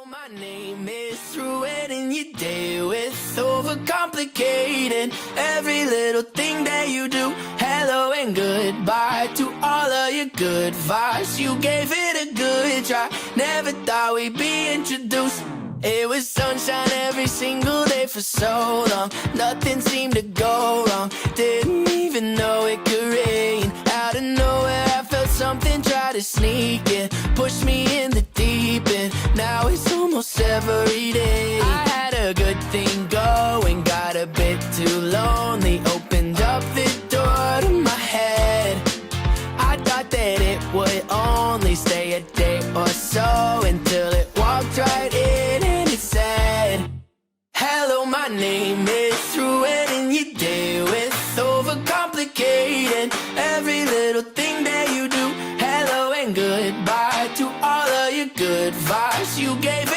My name is ruining your day with overcomplicated every little thing that you do. Hello and goodbye to all of your good vibes. You gave it a good try, never thought we'd be introduced. It was sunshine every single day for so long. Nothing seemed to go wrong, didn't even know it could rain. Out of nowhere I felt something try to sneak in, push me in the deep end. Now it's almost every day. I had a good thing going, got a bit too lonely, opened up the door to my head. I thought that it would only stay a day or so, until it walked right in and it said, hello, my name is ruining your day with overcomplicated every little thing that you do. Hello and goodbye to all of your good vibes. You gave